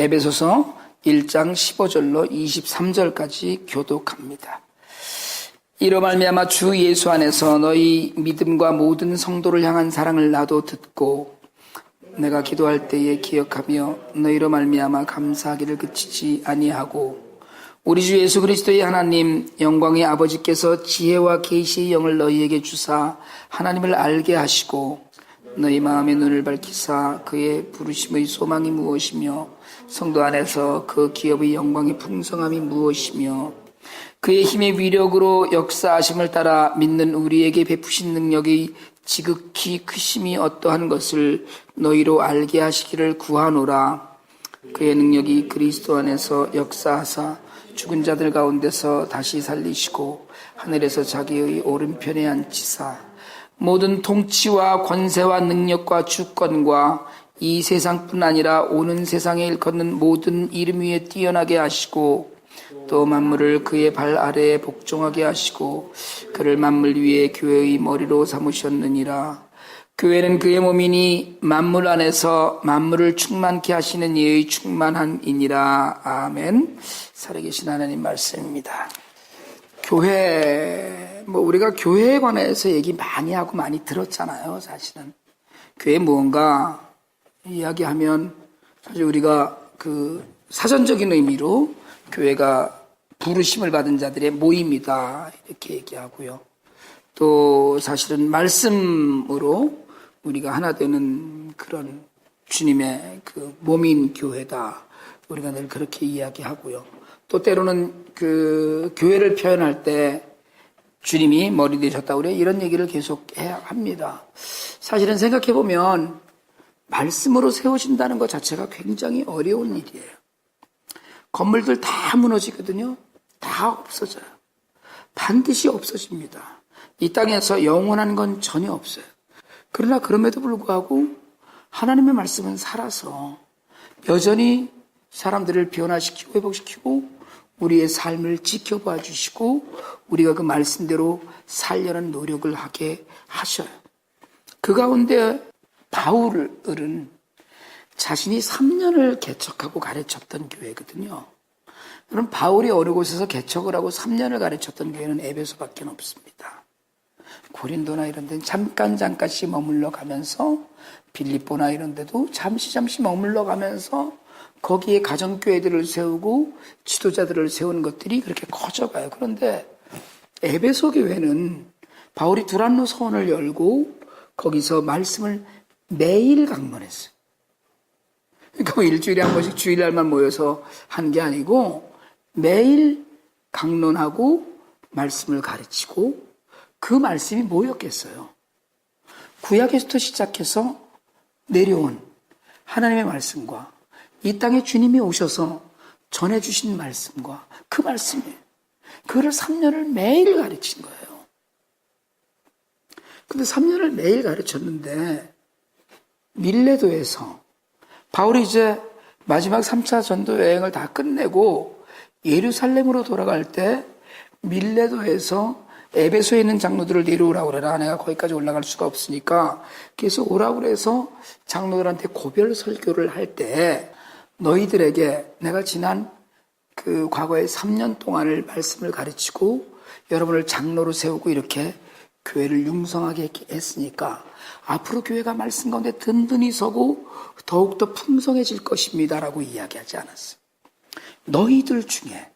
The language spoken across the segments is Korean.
에베소서 1장 15절로 23절까지 교독합니다. 이로 말미암아 주 예수 안에서 너희 믿음과 모든 성도를 향한 사랑을 나도 듣고 내가 기도할 때에 기억하며 너희로 말미암아 감사하기를 그치지 아니하고 우리 주 예수 그리스도의 하나님 영광의 아버지께서 지혜와 계시의 영을 너희에게 주사 하나님을 알게 하시고 너희 마음의 눈을 밝히사 그의 부르심의 소망이 무엇이며 성도 안에서 그 기업의 영광의 풍성함이 무엇이며 그의 힘의 위력으로 역사하심을 따라 믿는 우리에게 베푸신 능력이 지극히 크심이 어떠한 것을 너희로 알게 하시기를 구하노라. 그의 능력이 그리스도 안에서 역사하사 죽은 자들 가운데서 다시 살리시고 하늘에서 자기의 오른편에 앉히사 모든 통치와 권세와 능력과 주권과 이 세상뿐 아니라 오는 세상에 일컫는 모든 이름 위에 뛰어나게 하시고 또 만물을 그의 발 아래에 복종하게 하시고 그를 만물 위에 교회의 머리로 삼으셨느니라. 교회는 그의 몸이니 만물 안에서 만물을 충만케 하시는 이의 충만함이니라. 아멘. 살아계신 하나님 말씀입니다. 교회, 우리가 교회에 관해서 얘기 많이 하고 많이 들었잖아요. 사실은 교회 무언가 이야기하면 사실 우리가 그 사전적인 의미로 교회가 부르심을 받은 자들의 모임이다 이렇게 얘기하고요. 또 사실은 말씀으로 우리가 하나 되는 그런 주님의 그 몸인 교회다 우리가 늘 그렇게 이야기하고요. 또 때로는 그 교회를 표현할 때 주님이 머리 되셨다 우리 이런 얘기를 계속 해야 합니다. 사실은 생각해 보면 말씀으로 세워진다는 것 자체가 굉장히 어려운 일이에요. 건물들 다 무너지거든요. 다 없어져요. 반드시 없어집니다. 이 땅에서 영원한 건 전혀 없어요. 그러나 그럼에도 불구하고 하나님의 말씀은 살아서 여전히 사람들을 변화시키고 회복시키고 우리의 삶을 지켜봐 주시고 우리가 그 말씀대로 살려는 노력을 하게 하셔요. 그 가운데 바울은 자신이 3년을 개척하고 가르쳤던 교회거든요. 그럼 바울이 어느 곳에서 개척을 하고 3년을 가르쳤던 교회는 에베소밖에 없습니다. 고린도나 이런 데는 잠깐씩 머물러 가면서 빌립보나 이런 데도 잠시 머물러 가면서 거기에 가정교회들을 세우고 지도자들을 세우는 것들이 그렇게 커져가요. 그런데 에베소 교회는 바울이 두란노 서원을 열고 거기서 말씀을 매일 강론했어요. 그러니까 일주일에 한 번씩 주일날만 모여서 한 게 아니고 매일 강론하고 말씀을 가르치고 그 말씀이 뭐였겠어요? 구약에서부터 시작해서 내려온 하나님의 말씀과 이 땅에 주님이 오셔서 전해주신 말씀과 그 말씀이에요. 그거를 3년을 매일 가르친 거예요. 근데 3년을 매일 가르쳤는데 밀레도에서 바울이 이제 마지막 3차 전도 여행을 다 끝내고 예루살렘으로 돌아갈 때 밀레도에서 에베소에 있는 장로들을 내려오라고 그래라. 내가 거기까지 올라갈 수가 없으니까 계속 오라고 그래서 장로들한테 고별 설교를 할 때 너희들에게 내가 지난 그 과거의 3년 동안을 말씀을 가르치고 여러분을 장로로 세우고 이렇게 교회를 융성하게 했으니까 앞으로 교회가 말씀 가운데 든든히 서고 더욱더 풍성해질 것입니다 라고 이야기하지 않았어요. 너희들 중에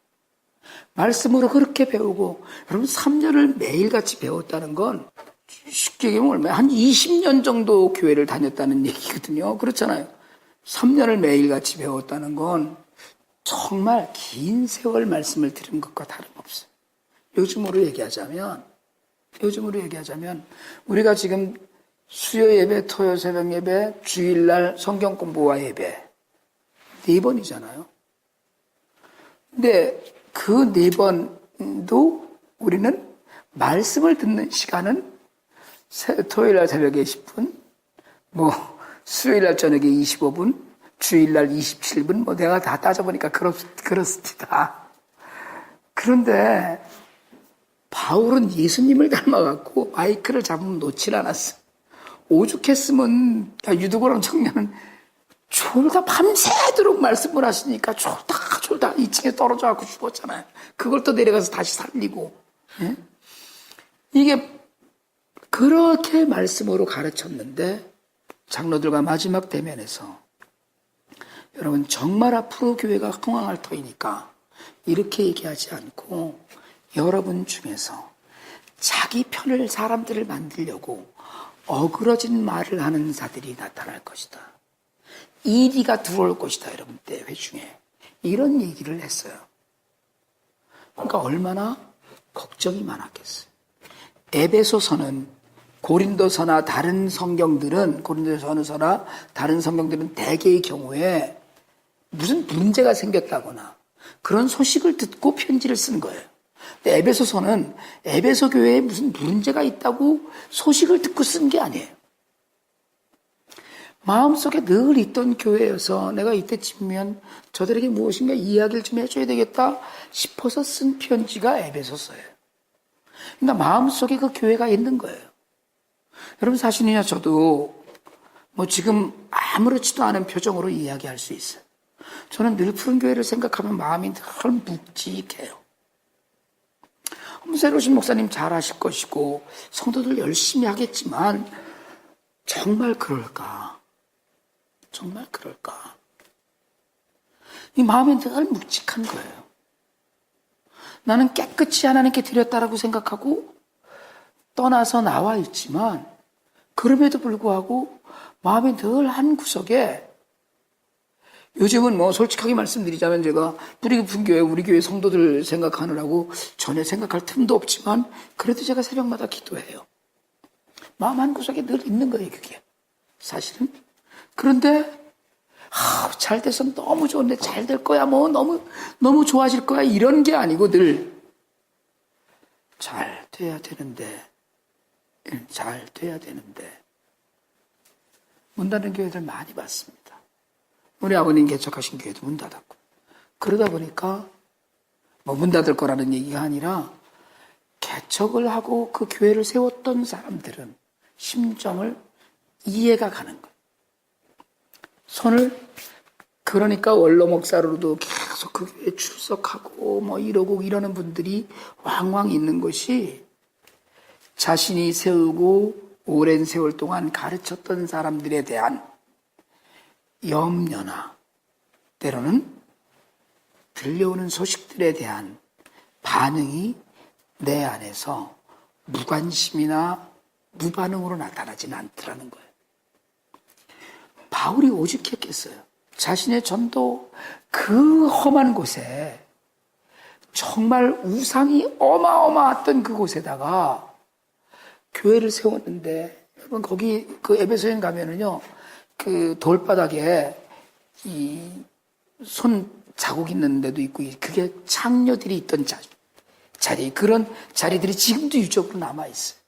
말씀으로 그렇게 배우고 여러분 3년을 매일같이 배웠다는 건 쉽게 얘기하면 얼마야? 한 20년 정도 교회를 다녔다는 얘기거든요. 그렇잖아요. 3년을 매일같이 배웠다는 건 정말 긴 세월 말씀을 들은 것과 다름없어요. 요즘으로 얘기하자면 우리가 지금 수요 예배, 토요 새벽 예배, 주일날 성경 공부와 예배 4번이잖아요. 근데 그 4번도 우리는 말씀을 듣는 시간은 토요일날 새벽에 10분, 수요일날 저녁에 25분, 주일날 27분, 내가 다 따져보니까 그렇습니다. 그런데 바울은 예수님을 닮아갖고 마이크를 잡으면 놓질 않았어. 오죽했으면 유두고람 청년은 졸다 밤새도록 말씀을 하시니까 졸다 2층에 떨어져 갖고 죽었잖아요. 그걸 또 내려가서 다시 살리고. 예? 이게 그렇게 말씀으로 가르쳤는데 장로들과 마지막 대면에서 여러분 정말 앞으로 교회가 흥황할 터이니까 이렇게 얘기하지 않고 여러분 중에서 자기 편을 사람들을 만들려고 어그러진 말을 하는 자들이 나타날 것이다. 이리가 들어올 것이다. 여러분 때 회중에 이런 얘기를 했어요. 그러니까 얼마나 걱정이 많았겠어요. 에베소서는 고린도서나 다른 성경들은 대개의 경우에 무슨 문제가 생겼다거나 그런 소식을 듣고 편지를 쓴 거예요. 근데 에베소서는 에베소 교회에 무슨 문제가 있다고 소식을 듣고 쓴 게 아니에요. 마음속에 늘 있던 교회여서 내가 이때쯤이면 저들에게 무엇인가 이야기를 좀 해줘야 되겠다 싶어서 쓴 편지가 에베소서예요. 그러니까 마음속에 그 교회가 있는 거예요. 여러분 사실이냐 저도 지금 아무렇지도 않은 표정으로 이야기할 수 있어요. 저는 늘 푸른 교회를 생각하면 마음이 늘 묵직해요. 새로 오신 목사님 잘하실 것이고 성도들 열심히 하겠지만 정말 그럴까? 정말 그럴까? 이 마음이 늘 묵직한 거예요. 나는 깨끗이 하나님께 드렸다라고 생각하고 떠나서 나와 있지만 그럼에도 불구하고 마음이 늘 한 구석에 요즘은 솔직하게 말씀드리자면 제가 뿌리 깊은 교회, 우리 교회 성도들 생각하느라고 전혀 생각할 틈도 없지만 그래도 제가 새벽마다 기도해요. 마음 한 구석에 늘 있는 거예요, 그게. 사실은. 그런데, 잘 돼서 너무 좋은데 잘 될 거야, 너무 좋아질 거야, 이런 게 아니고 늘 잘 돼야 되는데. 문 닫는 교회들 많이 봤습니다. 우리 아버님 개척하신 교회도 문 닫았고. 그러다 보니까 문 닫을 거라는 얘기가 아니라 개척을 하고 그 교회를 세웠던 사람들은 심정을 이해가 가는 거예요. 그러니까 원로 목사로도 계속 그 교회에 출석하고 이러는 분들이 왕왕 있는 것이 자신이 세우고 오랜 세월 동안 가르쳤던 사람들에 대한 염려나 때로는 들려오는 소식들에 대한 반응이 내 안에서 무관심이나 무반응으로 나타나지는 않더라는 거예요. 바울이 오죽했겠어요. 자신의 전도 그 험한 곳에 정말 우상이 어마어마했던 그곳에다가 교회를 세웠는데 여러분 거기 그 에베소에 가면은요 그 돌바닥에 이 손 자국 있는 데도 있고 그게 창녀들이 있던 자리 그런 자리들이 지금도 유적으로 남아있어요.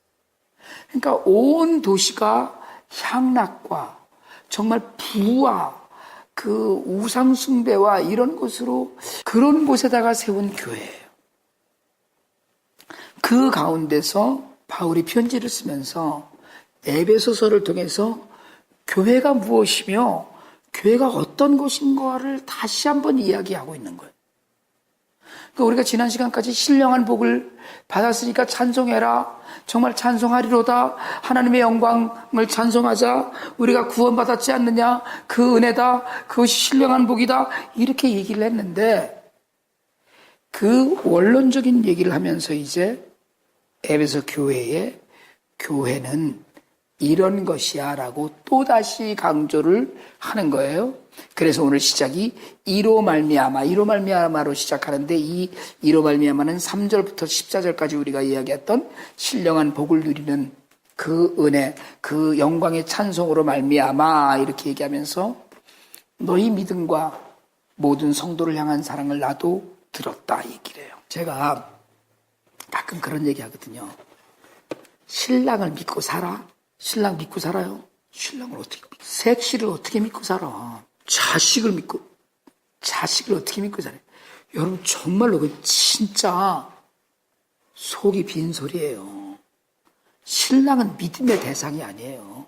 그러니까 온 도시가 향락과 정말 부와 그 우상숭배와 이런 것으로 그런 곳에다가 세운 교회예요. 그 가운데서 바울이 편지를 쓰면서 에베소서를 통해서 교회가 무엇이며 교회가 어떤 것인가를 다시 한번 이야기하고 있는 거예요. 그러니까 우리가 지난 시간까지 신령한 복을 받았으니까 찬송해라. 정말 찬송하리로다. 하나님의 영광을 찬송하자. 우리가 구원받았지 않느냐. 그 은혜다. 그것이 신령한 복이다. 이렇게 얘기를 했는데 그 원론적인 얘기를 하면서 이제 에베소 교회는 이런 것이야 라고 또다시 강조를 하는 거예요. 그래서 오늘 시작이 이로 말미암아로 시작하는데 이 이로 말미암아는 3절부터 14절까지 우리가 이야기했던 신령한 복을 누리는 그 은혜, 그 영광의 찬송으로 말미암아 이렇게 얘기하면서 너희 믿음과 모든 성도를 향한 사랑을 나도 들었다 얘기를 해요. 제가 가끔 그런 얘기 하거든요. 신랑을 믿고 살아? 신랑 믿고 살아요? 신랑을 어떻게 믿고 색시를 어떻게 믿고 살아? 자식을 어떻게 믿고 살아요? 여러분 정말로 그 진짜 속이 빈 소리예요. 신랑은 믿음의 대상이 아니에요.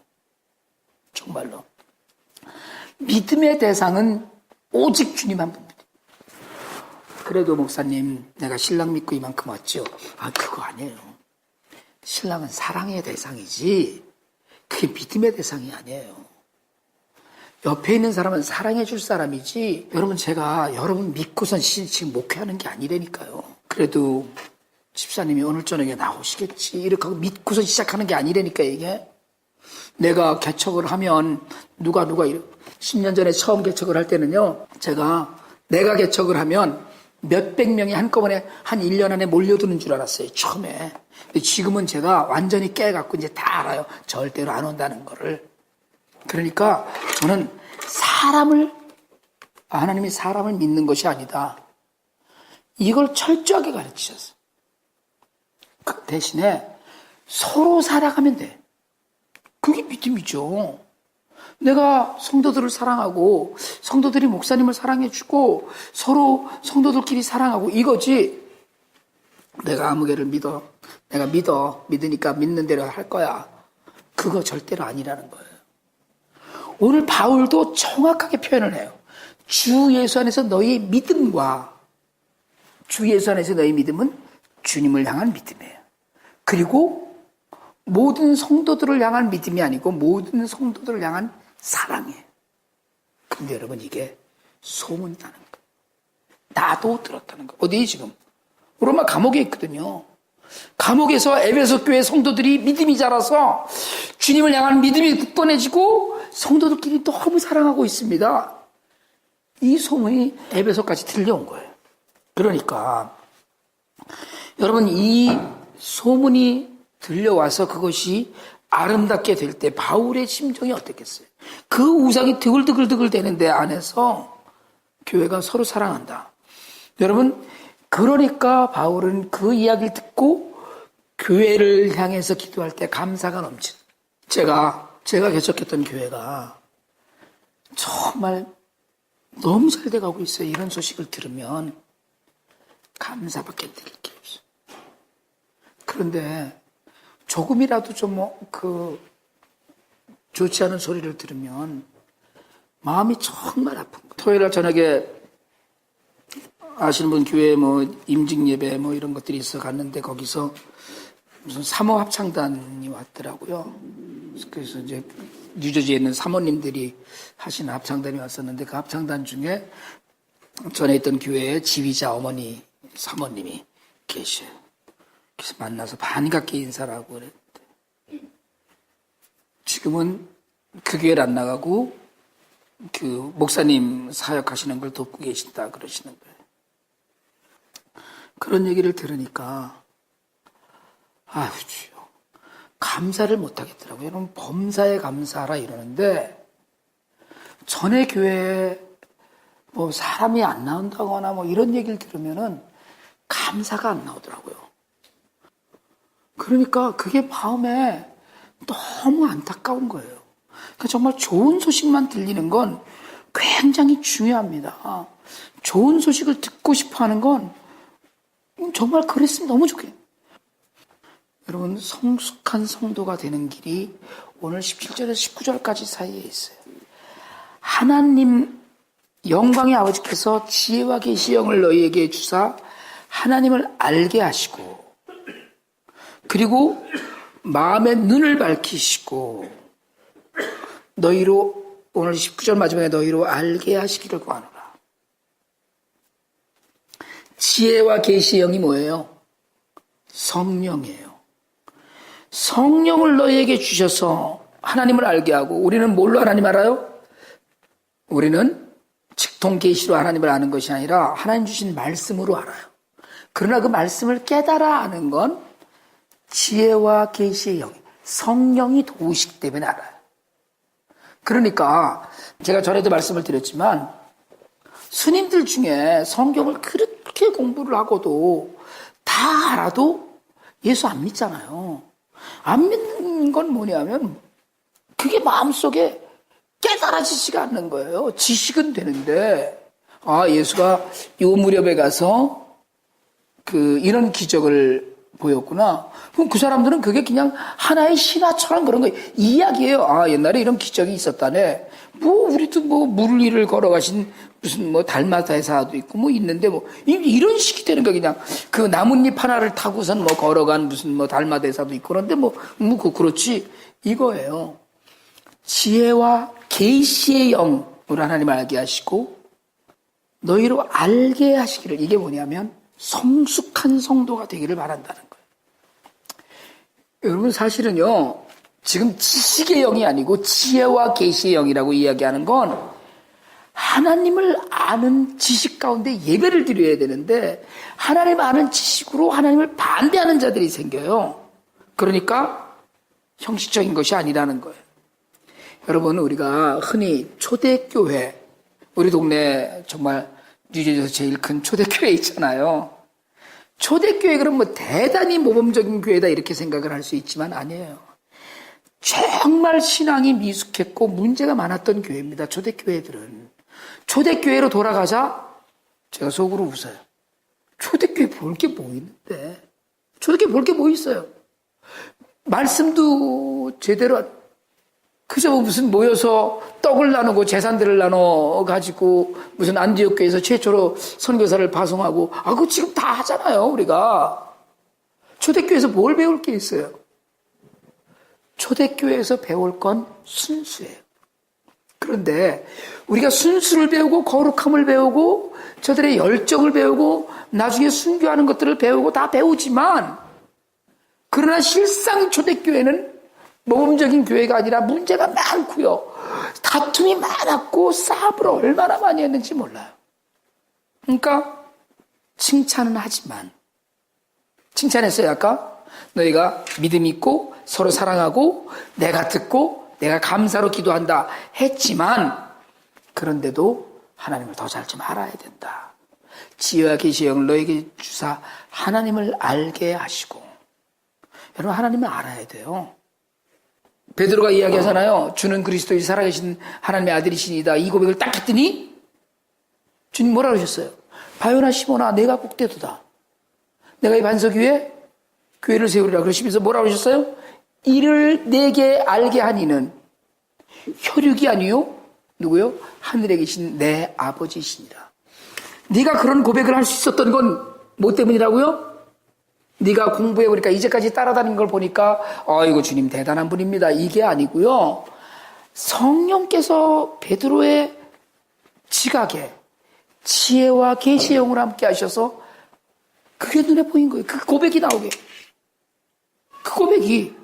정말로. 믿음의 대상은 오직 주님 한 분입니다. 그래도 목사님, 내가 신랑 믿고 이만큼 왔죠? 그거 아니에요. 신랑은 사랑의 대상이지 그게 믿음의 대상이 아니에요. 옆에 있는 사람은 사랑해 줄 사람이지, 여러분, 제가 여러분 믿고선 지금 목회하는 게 아니라니까요. 그래도 집사님이 오늘 저녁에 나오시겠지 이렇게 하고 믿고선 시작하는 게 아니라니까. 이게 내가 개척을 하면 누가 10년 전에 처음 개척을 할 때는요, 내가 개척을 하면 몇백 명이 한꺼번에 한 1년 안에 몰려드는 줄 알았어요, 처음에. 근데 지금은 제가 완전히 깨갖고 이제 다 알아요. 절대로 안 온다는 거를. 그러니까 저는 하나님이 사람을 믿는 것이 아니다, 이걸 철저하게 가르치셨어요. 그 대신에 서로 살아가면 돼. 그게 믿음이죠. 내가 성도들을 사랑하고 성도들이 목사님을 사랑해주고 서로 성도들끼리 사랑하고 이거지, 내가 아무개를 믿어, 내가 믿으니까 믿는 대로 할 거야, 그거 절대로 아니라는 거예요. 오늘 바울도 정확하게 표현을 해요. 주 예수 안에서 너희 믿음과, 주 예수 안에서 너희 믿음은 주님을 향한 믿음이에요. 그리고 모든 성도들을 향한 믿음이 아니고 모든 성도들을 향한 사랑이에요. 근데 여러분, 이게 소문나는 거예요. 나도 들었다는 거예요. 어디 지금 로마 감옥에 있거든요. 감옥에서 에베소 교회 성도들이 믿음이 자라서 주님을 향한 믿음이 굳건해지고 성도들끼리 너무 사랑하고 있습니다. 이 소문이 에베소까지 들려온 거예요. 그러니까 여러분, 이 소문이 들려와서 그것이 아름답게 될 때 바울의 심정이 어땠겠어요? 그 우상이 드글드글 되는데 안에서 교회가 서로 사랑한다. 여러분, 그러니까 바울은 그 이야기를 듣고 교회를 향해서 기도할 때 감사가 넘치는, 제가 개척했던 교회가 정말 너무 잘 돼가고 있어요. 이런 소식을 들으면 감사밖에 드릴 게 없어요. 그런데 조금이라도 좋지 않은 소리를 들으면 마음이 정말 아픈 거예요. 토요일날 저녁에 아시는 분 교회에 임직 예배 이런 것들이 있어 갔는데, 거기서 무슨 사모 합창단이 왔더라고요. 그래서 이제 뉴저지에 있는 사모님들이 하시는 합창단이 왔었는데, 그 합창단 중에 전에 있던 교회의 지휘자 어머니 사모님이 계셔요. 그래서 만나서 반갑게 인사를 하고 그랬는데, 지금은 그 교회를 안 나가고 그 목사님 사역하시는 걸 돕고 계신다 그러시는 거예요. 그런 얘기를 들으니까 주여, 감사를 못 하겠더라고요. 여러분, 범사에 감사하라 이러는데, 전에 교회에 사람이 안 나온다거나 이런 얘기를 들으면은 감사가 안 나오더라고요. 그러니까 그게 마음에 너무 안타까운 거예요. 그러니까 정말 좋은 소식만 들리는 건 굉장히 중요합니다. 좋은 소식을 듣고 싶어 하는 건 정말 그랬으면 너무 좋겠어요. 여러분, 성숙한 성도가 되는 길이 오늘 17절에서 19절까지 사이에 있어요. 하나님, 영광의 아버지께서 지혜와 계시 영을 너희에게 주사 하나님을 알게 하시고, 그리고 마음의 눈을 밝히시고 너희로, 오늘 19절 마지막에 너희로 알게 하시기를 구하노라. 지혜와 계시의 영이 뭐예요? 성령이에요. 성령을 너희에게 주셔서 하나님을 알게 하고, 우리는 뭘로 하나님 알아요? 우리는 직통 계시로 하나님을 아는 것이 아니라 하나님 주신 말씀으로 알아요. 그러나 그 말씀을 깨달아 아는 건 지혜와 계시의 영, 성령이 도우시기 때문에 알아요. 그러니까 제가 전에도 말씀을 드렸지만, 스님들 중에 성경을 그렇게 공부를 하고도 다 알아도 예수 안 믿잖아요. 안 믿는 건 뭐냐면 그게 마음속에 깨달아지지가 않는 거예요. 지식은 되는데, 예수가 요 무렵에 가서 이런 기적을 보였구나. 그럼 그 사람들은 그게 그냥 하나의 신화처럼 그런 거예요. 이야기예요. 아, 옛날에 이런 기적이 있었다네. 뭐, 우리도 뭐, 물 위를 걸어가신 무슨 뭐, 달마다사도 있고 뭐 있는데 뭐, 이런 식이 되는 거 그냥 그 나뭇잎 하나를 타고선 뭐 걸어간 무슨 뭐 달마대사도 있고 그런데 그렇지. 이거예요. 지혜와 계시의 영으로 하나님 알게 하시고, 너희로 알게 하시기를. 이게 뭐냐면, 성숙한 성도가 되기를 바란다는 거예요. 여러분 사실은요, 지금 지식의 영이 아니고 지혜와 계시의 영이라고 이야기하는 건 하나님을 아는 지식 가운데 예배를 드려야 되는데 하나님 아는 지식으로 하나님을 반대하는 자들이 생겨요. 그러니까 형식적인 것이 아니라는 거예요. 여러분, 우리가 흔히 초대교회, 우리 동네 정말 뉴저지에서 제일 큰 초대교회 있잖아요. 초대교회 그럼 뭐 대단히 모범적인 교회다 이렇게 생각을 할 수 있지만 아니에요. 정말 신앙이 미숙했고 문제가 많았던 교회입니다. 초대교회들은. 초대교회로 돌아가자 제가 속으로 웃어요. 초대교회 볼 게 뭐 있는데. 초대교회 볼 게 뭐 있어요. 말씀도 제대로 그저 무슨 모여서 떡을 나누고 재산들을 나눠가지고 무슨 안디옥 교회에서 최초로 선교사를 파송하고 그거 지금 다 하잖아요. 우리가 초대교회에서 뭘 배울 게 있어요? 초대교회에서 배울 건 순수예요. 그런데 우리가 순수를 배우고 거룩함을 배우고 저들의 열정을 배우고 나중에 순교하는 것들을 배우고 다 배우지만, 그러나 실상 초대교회는 모범적인 교회가 아니라 문제가 많고요. 다툼이 많았고 싸움을 얼마나 많이 했는지 몰라요. 그러니까 칭찬은 하지만, 칭찬했어요 아까? 너희가 믿음 있고 서로 사랑하고 내가 듣고 내가 감사로 기도한다 했지만, 그런데도 하나님을 더 잘 좀 알아야 된다. 지혜와 계시의 영을 너에게 주사 하나님을 알게 하시고. 여러분, 하나님을 알아야 돼요. 베드로가 이야기하잖아요. 주는 그리스도의 살아계신 하나님의 아들이시니다. 이 고백을 딱 했더니 주님 뭐라 그러셨어요? 바요나 시모나 내가 복되도다. 내가 이 반석 위에 교회를 세우리라 그러시면서 뭐라 그러셨어요? 이를 내게 알게 하니는 혈육이 아니요 누구요? 하늘에 계신 내 아버지시니라. 네가 그런 고백을 할 수 있었던 건 뭐 때문이라고요? 네가 공부해보니까 이제까지 따라다닌 걸 보니까 이거 주님 대단한 분입니다. 이게 아니고요. 성령께서 베드로의 지각에 지혜와 계시의 영으로 함께 하셔서 그게 눈에 보인 거예요. 그 고백이 나오게. 그 고백이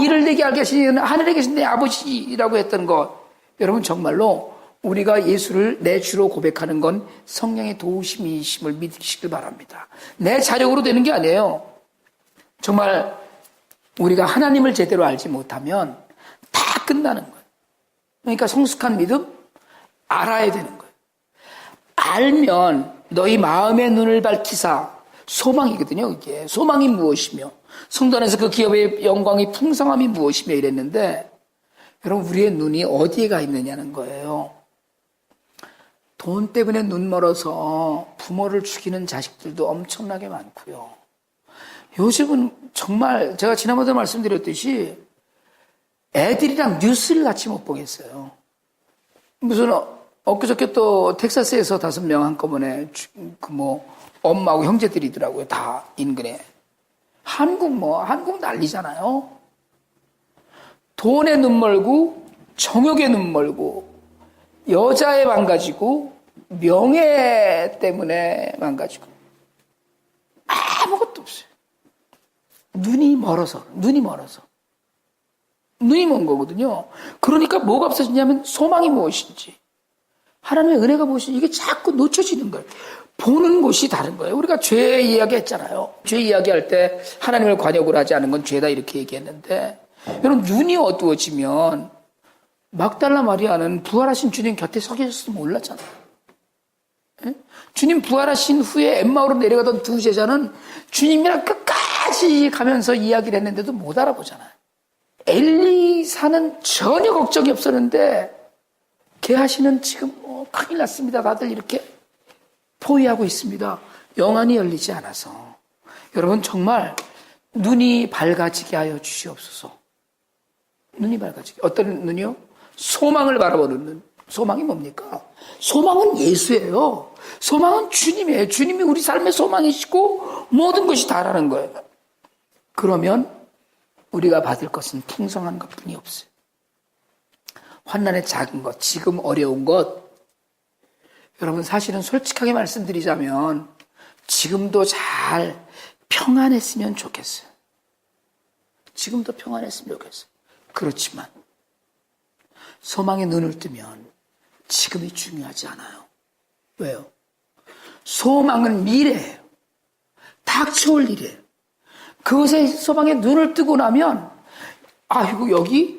이를 내게 알게 하시는 하늘에 계신 내 아버지라고 했던 것. 여러분, 정말로 우리가 예수를 내 주로 고백하는 건 성령의 도우심이심을 믿으시길 바랍니다. 내 자력으로 되는 게 아니에요. 정말 우리가 하나님을 제대로 알지 못하면 다 끝나는 거예요. 그러니까 성숙한 믿음 알아야 되는 거예요. 알면 너희 마음의 눈을 밝히사. 소망이거든요. 이게 소망이 무엇이며 성도 안에서 그 기업의 영광이 풍성함이 무엇이며 이랬는데, 여러분, 우리의 눈이 어디에 가 있느냐는 거예요. 돈 때문에 눈 멀어서 부모를 죽이는 자식들도 엄청나게 많고요. 요즘은 정말 제가 지난번에 말씀드렸듯이 애들이랑 뉴스를 같이 못 보겠어요. 무슨 엊그저께 또 텍사스에서 5명 한꺼번에 엄마하고 형제들이더라고요. 다 인근에. 한국 난리잖아요. 돈에 눈 멀고 정욕에 눈 멀고 여자에 망가지고 명예 때문에 망가지고 아무것도 없어요. 눈이 먼 거거든요. 그러니까 뭐가 없어지냐면 소망이 무엇인지, 하나님의 은혜가 무엇인지 이게 자꾸 놓쳐지는 거예요. 보는 곳이 다른 거예요. 우리가 죄 이야기했잖아요. 죄 이야기할 때 하나님을 관역을 하지 않은 건 죄다 이렇게 얘기했는데, 여러분, 눈이 어두워지면 막달라 마리아는 부활하신 주님 곁에 서 계셨어도 몰랐잖아요. 예? 주님 부활하신 후에 엠마오로 내려가던 두 제자는 주님이랑 끝까지 가면서 이야기를 했는데도 못 알아보잖아요. 엘리사는 전혀 걱정이 없었는데 게하시는 지금 큰일 났습니다. 다들 이렇게 포위하고 있습니다. 영안이 열리지 않아서. 여러분 정말 눈이 밝아지게 하여 주시옵소서. 눈이 밝아지게. 어떤 눈이요? 소망을 바라보는 눈. 소망이 뭡니까? 소망은 예수예요. 소망은 주님이에요. 주님이 우리 삶의 소망이시고 모든 것이 다라는 거예요. 그러면 우리가 받을 것은 풍성한 것뿐이 없어요. 환난의 작은 것, 지금 어려운 것. 여러분 사실은 솔직하게 말씀드리자면 지금도 잘 평안했으면 좋겠어요. 지금도 평안했으면 좋겠어요. 그렇지만 소망의 눈을 뜨면 지금이 중요하지 않아요. 왜요? 소망은 미래예요. 닥쳐올 일이에요. 그것에 소망의 눈을 뜨고 나면 아이고 여기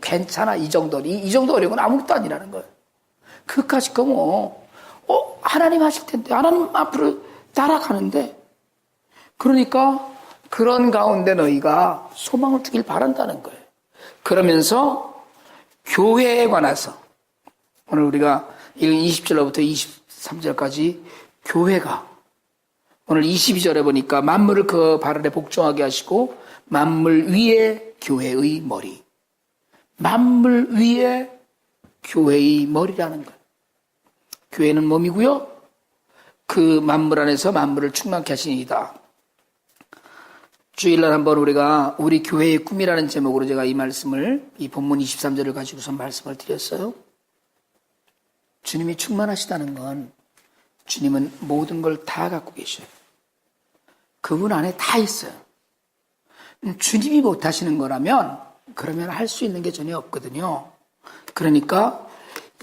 괜찮아 이 정도 어려운 건 아무것도 아니라는 거예요. 그까짓 거 뭐 하나님 하실 텐데 하나님 앞으로 따라가는데 그러니까 그런 가운데 너희가 소망을 두길 바란다는 거예요. 그러면서 교회에 관해서 오늘 우리가 20절로부터 23절까지 교회가 오늘 22절에 보니까 만물을 그 발 아래 복종하게 하시고 만물 위에 교회의 머리. 만물 위에 교회의 머리라는 거예요. 교회는 몸이고요. 그 만물 안에서 만물을 충만케 하시니이다. 주일날 한번 우리가 우리 교회의 꿈이라는 제목으로 제가 이 말씀을 이 본문 23절을 가지고서 말씀을 드렸어요. 주님이 충만하시다는 건 주님은 모든 걸 다 갖고 계셔요. 그분 안에 다 있어요. 주님이 못하시는 거라면 그러면 할 수 있는 게 전혀 없거든요. 그러니까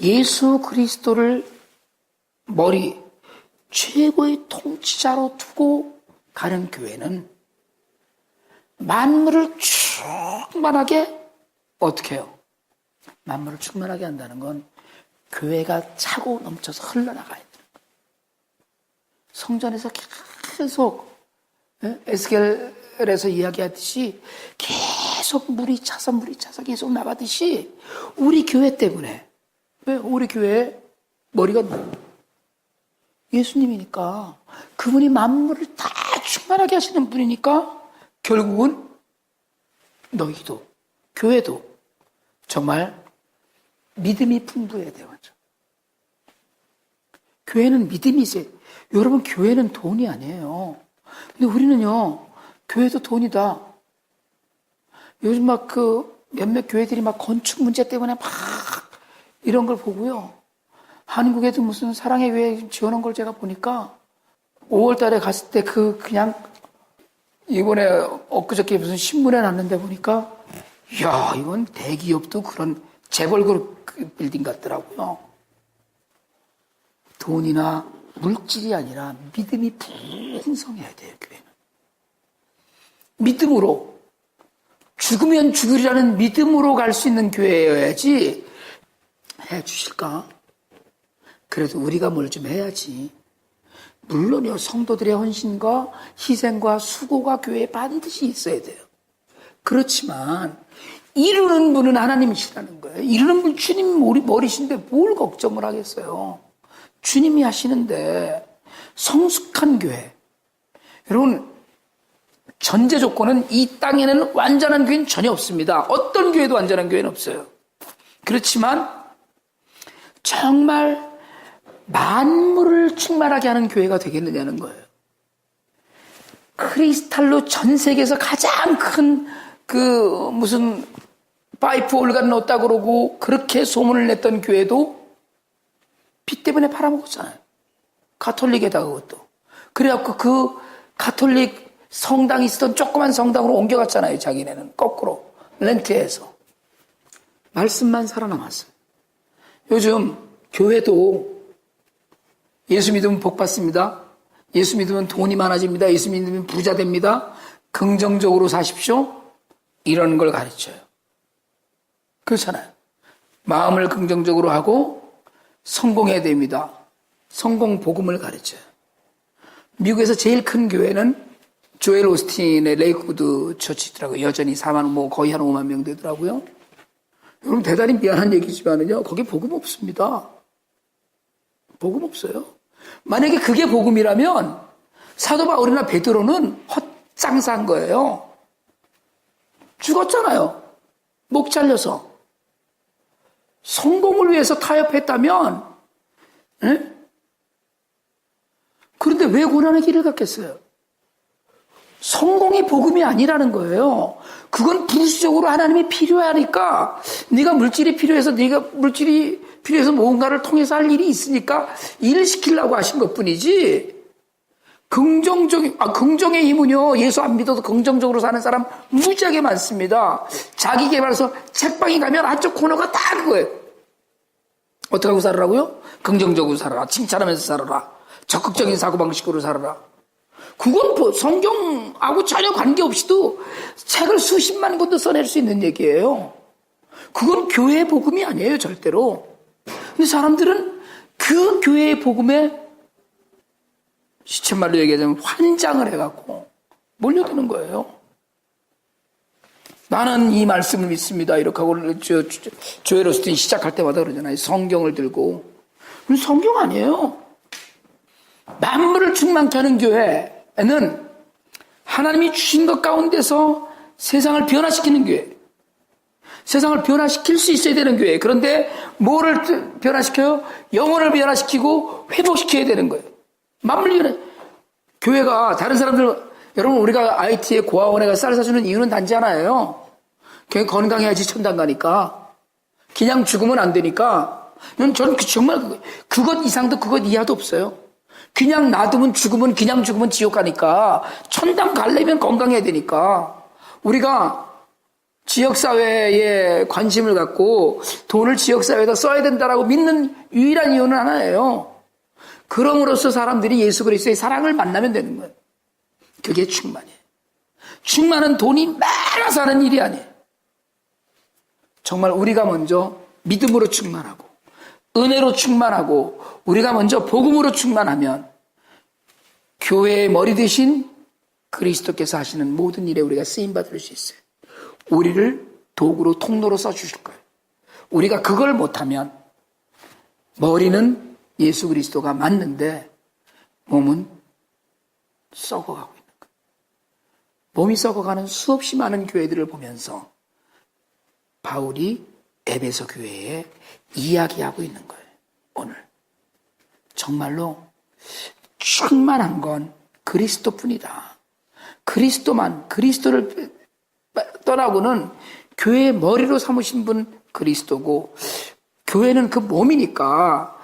예수 그리스도를 머리 최고의 통치자로 두고 가는 교회는 만물을 충만하게 어떻게 해요? 만물을 충만하게 한다는 건 교회가 차고 넘쳐서 흘러나가야 돼요. 성전에서 계속 에스겔에서 이야기하듯이 계속 물이 차서 계속 나가듯이 우리 교회 때문에 왜 우리 교회의 머리가 예수님이니까 그분이 만물을 다 충만하게 하시는 분이니까 결국은 너희도 교회도 정말 믿음이 풍부해야 돼요. 교회는 믿음이 있어요. 여러분 교회는 돈이 아니에요. 근데 우리는요 교회도 돈이다. 요즘 막 몇몇 교회들이 막 건축 문제 때문에 막 이런 걸 보고요. 한국에도 무슨 사랑의 교회 지원한 걸 제가 보니까 5월 달에 갔을 때 그냥 이번에 엊그저께 무슨 신문에 났는데 보니까 이야 이건 대기업도 그런 재벌그룹 빌딩 같더라고요. 돈이나 물질이 아니라 믿음이 풍성해야 돼요. 교회는 믿음으로 죽으면 죽으리라는 믿음으로 갈 수 있는 교회여야지. 해주실까? 그래도 우리가 뭘 좀 해야지. 물론요 성도들의 헌신과 희생과 수고가 교회에 반드시 있어야 돼요. 그렇지만 이루는 분은 하나님이시라는 거예요. 이루는 분 주님 머리신데 뭘 걱정을 하겠어요. 주님이 하시는데 성숙한 교회. 여러분 전제 조건은 이 땅에는 완전한 교회는 전혀 없습니다. 어떤 교회도 완전한 교회는 없어요. 그렇지만 정말 만물을 충만하게 하는 교회가 되겠느냐는 거예요. 크리스탈로 전 세계에서 가장 큰 무슨 파이프 올간 넣었다 그러고 그렇게 소문을 냈던 교회도 빚 때문에 팔아먹었잖아요. 가톨릭에다가 그것도. 그래갖고 그 가톨릭 성당이 있었던 조그만 성당으로 옮겨갔잖아요. 자기네는 거꾸로 렌트해서. 말씀만 살아남았어요. 요즘 교회도 예수 믿으면 복 받습니다. 예수 믿으면 돈이 많아집니다. 예수 믿으면 부자 됩니다. 긍정적으로 사십시오. 이런 걸 가르쳐요. 그렇잖아요. 마음을 긍정적으로 하고 성공해야 됩니다. 성공 복음을 가르쳐요. 미국에서 제일 큰 교회는 조엘 오스틴의 레이크우드 처치더라고요. 여전히 4만, 거의 한 5만 명 되더라고요. 여러분 대단히 미안한 얘기지만은요, 거기 복음 없습니다. 복음 없어요. 만약에 그게 복음이라면 사도 바울이나 베드로는 헛장사한 거예요. 죽었잖아요. 목 잘려서. 성공을 위해서 타협했다면, 에? 그런데 왜 고난의 길을 갔겠어요? 성공이 복음이 아니라는 거예요. 그건 부수적으로 하나님이 필요하니까, 네가 물질이 필요해서 뭔가를 통해서 할 일이 있으니까 일을 시키려고 하신 것뿐이지. 긍정의 힘은요, 예수 안 믿어도 긍정적으로 사는 사람 무지하게 많습니다. 자기 개발서 책방에 가면 한쪽 코너가 다 그거예요. 어떻게 하고 살으라고요? 긍정적으로 살아라. 칭찬하면서 살아라. 적극적인 사고방식으로 살아라. 그건 성경하고 전혀 관계없이도 책을 수십만 권도 써낼 수 있는 얘기예요. 그건 교회의 복음이 아니에요, 절대로. 근데 사람들은 그 교회의 복음에 시쳇말로 얘기하자면 환장을 해갖고 몰려드는 거예요. 나는 이 말씀을 믿습니다. 이렇게 하고 조엘 오스틴 시작할 때마다 그러잖아요. 성경을 들고. 성경 아니에요. 만물을 충만케 하는 교회는 하나님이 주신 것 가운데서 세상을 변화시키는 교회. 세상을 변화시킬 수 있어야 되는 교회. 그런데 뭐를 변화시켜요? 영혼을 변화시키고 회복시켜야 되는 거예요. 교회가 다른 사람들, 여러분 우리가 IT에 고아원에 가서 쌀 사주는 이유는 단지 하나예요. 걔 건강해야지 천당 가니까. 그냥 죽으면 안 되니까. 저는 정말 그것 이상도 그것 이하도 없어요. 그냥 놔두면 그냥 죽으면 지옥 가니까. 천당 가려면 건강해야 되니까. 우리가 지역사회에 관심을 갖고 돈을 지역사회에다 써야 된다라고 믿는 유일한 이유는 하나예요. 그럼으로써 사람들이 예수 그리스도의 사랑을 만나면 되는 거예요. 그게 충만이에요. 충만은 돈이 많아서 하는 일이 아니에요. 정말 우리가 먼저 믿음으로 충만하고 은혜로 충만하고 우리가 먼저 복음으로 충만하면 교회의 머리 대신 그리스도께서 하시는 모든 일에 우리가 쓰임받을 수 있어요. 우리를 도구로 통로로 써주실 거예요. 우리가 그걸 못하면 머리는 예수 그리스도가 맞는데 몸은 썩어가고 있는 거예요. 몸이 썩어가는 수없이 많은 교회들을 보면서 바울이 에베소 교회에 이야기하고 있는 거예요. 오늘 정말로 충만한 건 그리스도뿐이다. 그리스도를 떠나고는 교회의 머리로 삼으신 분 그리스도고 교회는 그 몸이니까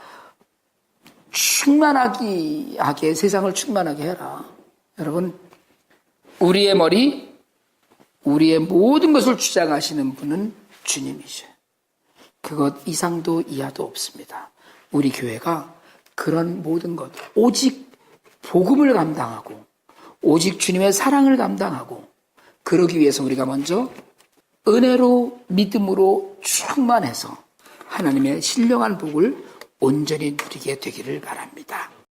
충만하게 세상을 충만하게 해라. 여러분, 우리의 머리, 우리의 모든 것을 주장하시는 분은 주님이셔요. 그것 이상도 이하도 없습니다. 우리 교회가 그런 모든 것, 오직 복음을 감당하고 오직 주님의 사랑을 감당하고 그러기 위해서 우리가 먼저 은혜로 믿음으로 충만해서 하나님의 신령한 복을 온전히 누리게 되기를 바랍니다.